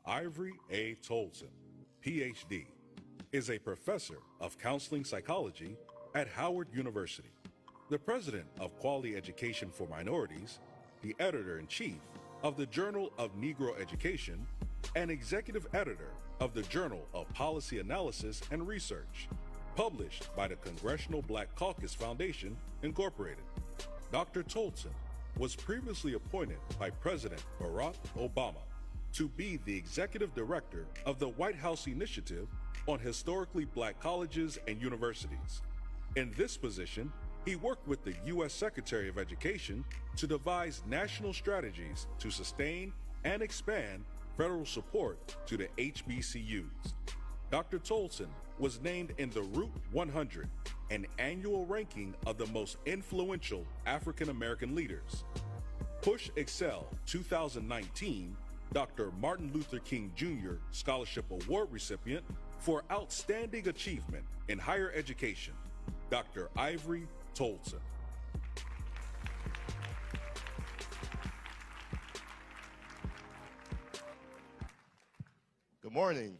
Ivory A. Toldson, PhD, is a professor of counseling psychology at Howard University, the president of Quality Education for Minorities, the editor-in-chief of the Journal of Negro Education, and executive editor of the Journal of Policy Analysis and Research, published by the Congressional Black Caucus Foundation, Incorporated. Dr. Toldson was previously appointed by President Barack Obama to be the executive director of the White House Initiative on Historically Black Colleges and Universities. In this position, he worked with the U.S. Secretary of Education to devise national strategies to sustain and expand federal support to the HBCUs. Dr. Toldson was named in the Root 100, an annual ranking of the most influential African American leaders. Push Excel 2019 Dr. Martin Luther King Jr. Scholarship Award recipient for outstanding achievement in higher education, Dr. Ivory Toldson. Good morning.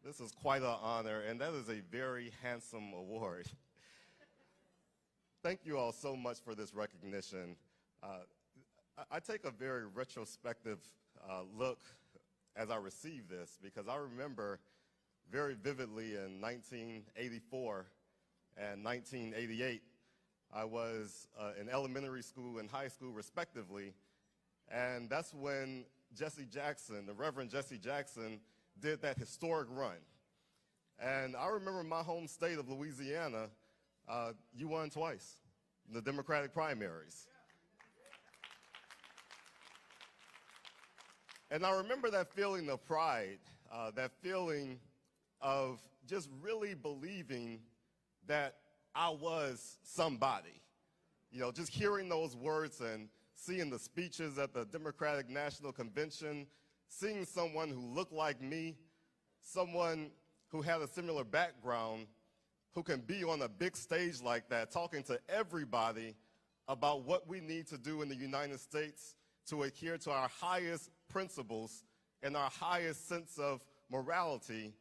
This is quite an honor, and that is a very handsome award. Thank you all so much for this recognition. I take a very retrospective look as I receive this, because I remember very vividly in 1984 and 1988, I was in elementary school and high school respectively, and that's when Jesse Jackson, the Reverend Jesse Jackson, did that historic run. And I remember my home state of Louisiana, you won twice in the Democratic primaries. And I remember that feeling of pride, that feeling of just really believing that I was somebody. You know, just hearing those words and seeing the speeches at the Democratic National Convention, seeing someone who looked like me, someone who had a similar background, who can be on a big stage like that, talking to everybody about what we need to do in the United States to adhere to our highest principles and our highest sense of morality,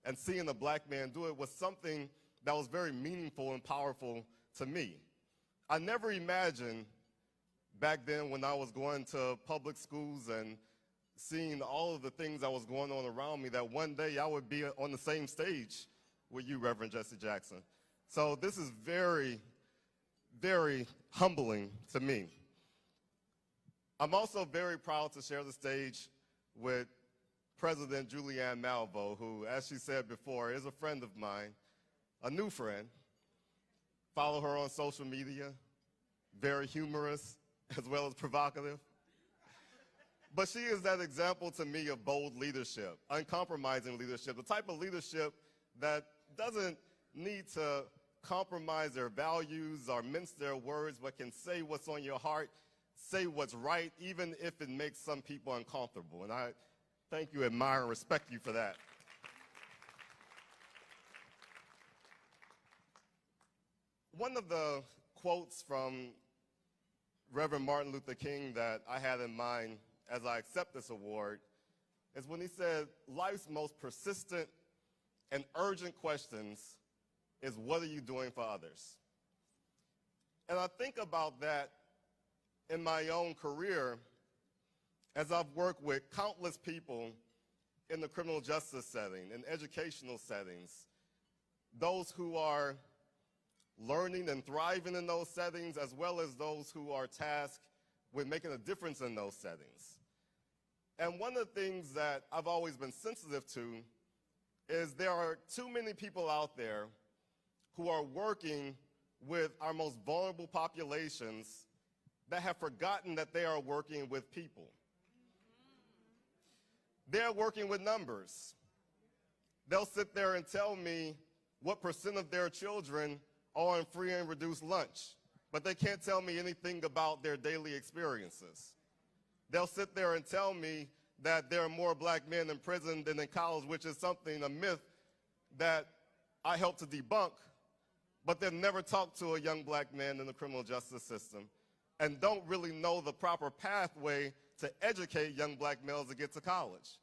and seeing a black man do it was something that was very meaningful and powerful to me. I never imagined back then when I was going to public schools and seeing all of the things that was going on around me that one day I would be on the same stage with you, Reverend Jesse Jackson. So this is very, very humbling to me. I'm also very proud to share the stage with President Julianne Malveaux, who, as she said before, is a friend of mine, a new friend. Follow her on social media, very humorous as well as provocative. But she is that example to me of bold leadership, uncompromising leadership, the type of leadership that doesn't need to compromise their values or mince their words, but can say what's on your heart, say what's right, even if it makes some people uncomfortable. And I thank you, admire, and respect you for that. One of the quotes from Reverend Martin Luther King that I had in mind as I accept this award is when he said, life's most persistent and urgent questions is, what are you doing for others? And I think about that in my own career as I've worked with countless people in the criminal justice setting, in educational settings, those who are learning and thriving in those settings, as well as those who are tasked with making a difference in those settings. And one of the things that I've always been sensitive to is there are too many people out there who are working with our most vulnerable populations that have forgotten that they are working with people. They're working with numbers. They'll sit there and tell me what % of their children are on free and reduced lunch, but they can't tell me anything about their daily experiences. They'll sit there and tell me that there are more black men in prison than in college, which is something, a myth that I help to debunk, but they've never talked to a young black man in the criminal justice system and don't really know the proper pathway to educate young black males to get to college.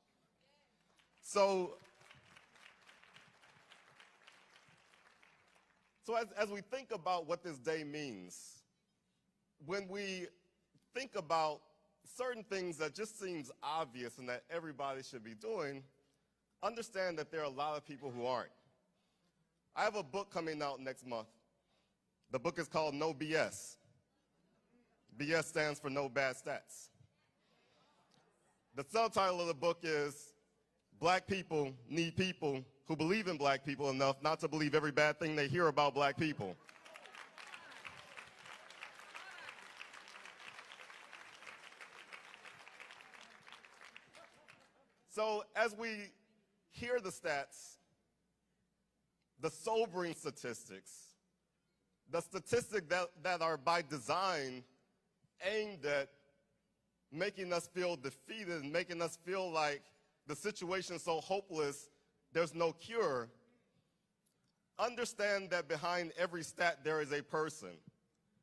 So as we think about what this day means, when we think about certain things that just seems obvious and that everybody should be doing, understand that there are a lot of people who aren't. I have a book coming out next month. The book is called No BS. BS stands for No Bad Stats. The subtitle of the book is Black People Need People Who Believe in Black People Enough Not to Believe Every Bad Thing They Hear About Black People. So as we hear the stats, the sobering statistics, the statistics that are by design aimed at making us feel defeated and making us feel like the situation is so hopeless, there's no cure, understand that behind every stat there is a person.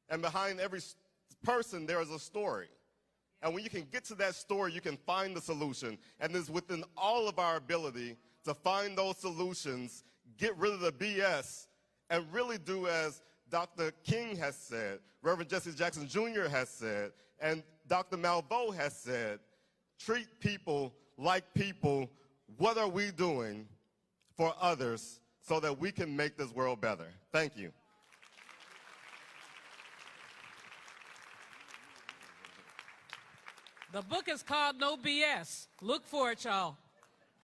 And behind every person there is a story. And when you can get to that story, you can find the solution. And it's within all of our ability to find those solutions, get rid of the BS, and really do as Dr. King has said, Reverend Jesse Jackson Jr. has said, and Dr. Malveaux has said, treat people like people. What are we doing for others so that we can make this world better? Thank you. The book is called No BS. Look for it, y'all.